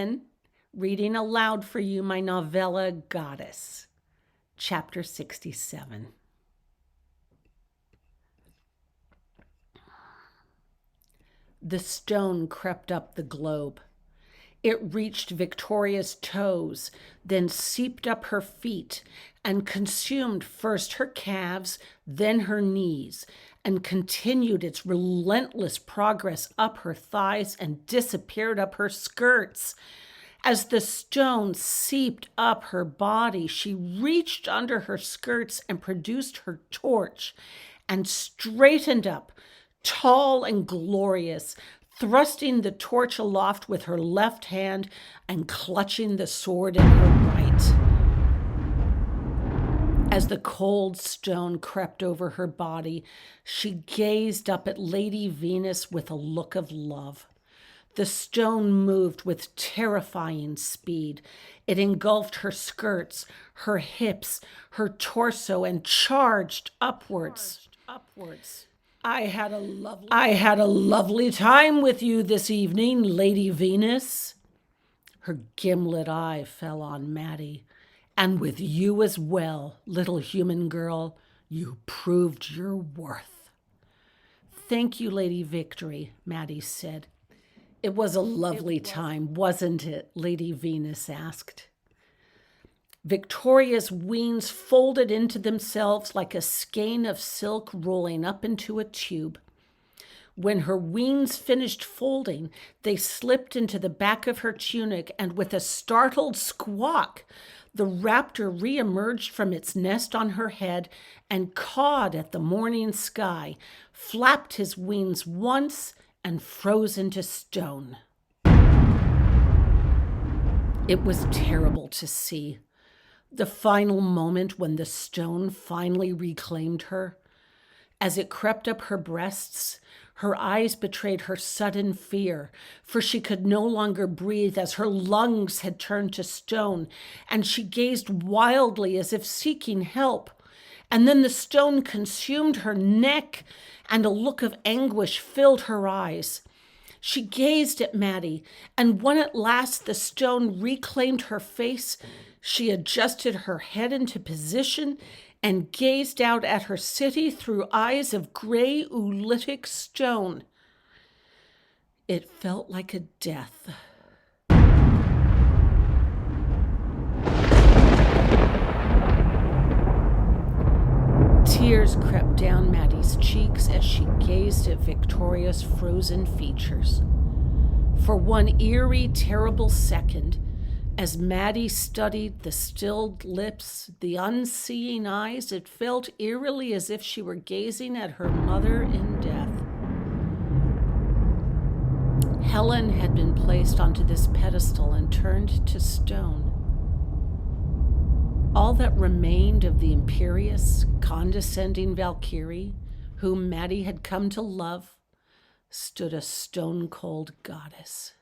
Irene, reading aloud for you my novella Goddess, Chapter 67. The stone crept up the globe. It reached Victoria's toes, then seeped up her feet and consumed first her calves, then her knees, and continued its relentless progress up her thighs and disappeared up her skirts. As the stone seeped up her body, she reached under her skirts and produced her torch and straightened up, tall and glorious, thrusting the torch aloft with her left hand and clutching the sword in her right. As the cold stone crept over her body, she gazed up at Lady Venus with a look of love. The stone moved with terrifying speed. It engulfed her skirts, her hips, her torso, and charged upwards. I had a lovely time with you this evening, Lady Venus. Her gimlet eye fell on Maddie. And with you as well, little human girl, you proved your worth. Thank you, Lady Victory, Maddie said. It was a lovely time, wasn't it? Lady Venus asked. Victoria's wings folded into themselves like a skein of silk rolling up into a tube. When her wings finished folding, they slipped into the back of her tunic, and with a startled squawk, the raptor reemerged from its nest on her head and cawed at the morning sky, flapped his wings once, and froze into stone. It was terrible to see. The final moment when the stone finally reclaimed her. As it crept up her breasts, her eyes betrayed her sudden fear, for she could no longer breathe as her lungs had turned to stone, and she gazed wildly as if seeking help. And then the stone consumed her neck, and a look of anguish filled her eyes. She gazed at Maddie, and when at last the stone reclaimed her face, she adjusted her head into position and gazed out at her city through eyes of gray oolitic stone. It felt like a death. Tears crept down Maddie's cheeks as she gazed at Victoria's frozen features. For one eerie, terrible second, as Maddie studied the stilled lips, the unseeing eyes, it felt eerily as if she were gazing at her mother in death. Helen had been placed onto this pedestal and turned to stone. All that remained of the imperious, condescending Valkyrie, whom Maddie had come to love, stood a stone-cold goddess.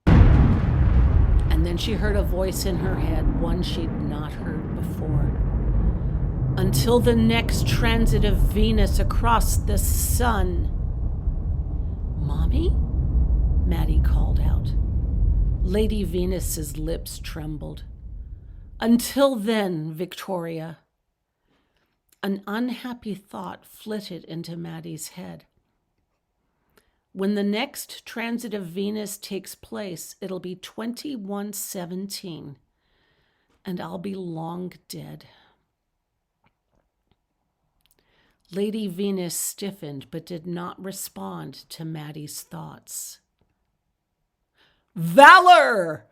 And then she heard a voice in her head, one she'd not heard before. Until the next transit of Venus across the sun. Mommy? Maddie called out. Lady Venus's lips trembled. Until then, Victoria. An unhappy thought flitted into Maddie's head. When the next transit of Venus takes place, it'll be 2117, and I'll be long dead. Lady Venus stiffened but did not respond to Maddie's thoughts. Valor!